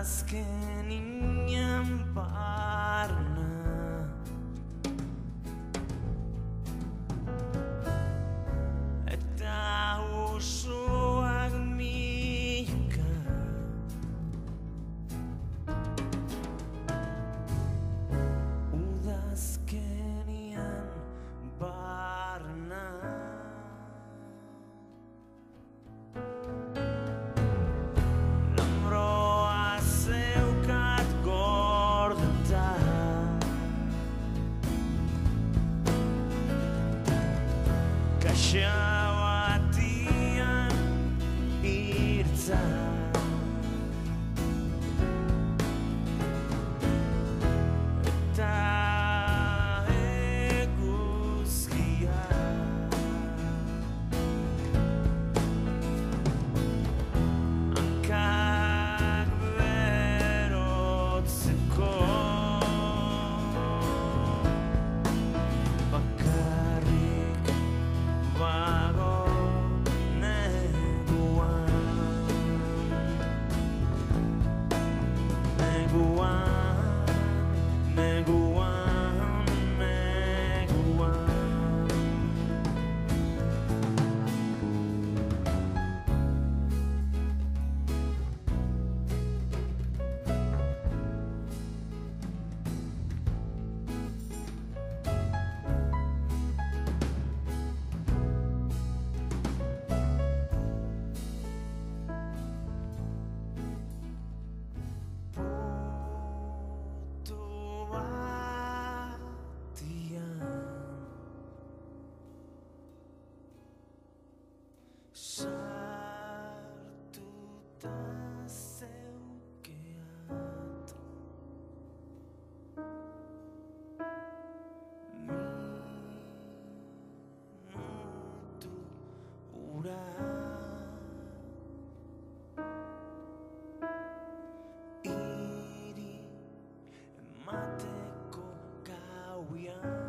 udazken inen barna. Eta usuak milka, udazkenian barna. Lombroa zeukat gordeta, kaxa batian irtza. Eta eguzkia hankak berotzeko, bakarrik bago neguan, neguan, neguan, neguan. Putu batian sartuta zeukeat, minutu ura iri emateko gauian.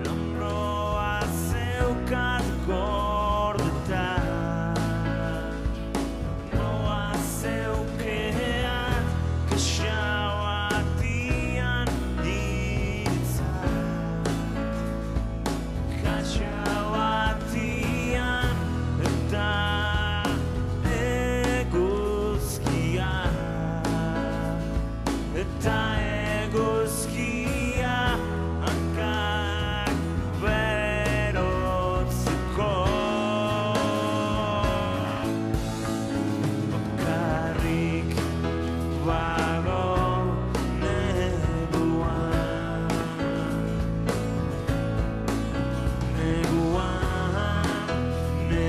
Lombroa zeukat gordeta, noa zeukeat kaxa batian hiltzat, kaxa batian eta eguzkia, eta eguzkia hankak berotzeko, bakarrik bago neguan, neguan, neguan, neguan, neguan,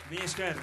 Mila esker.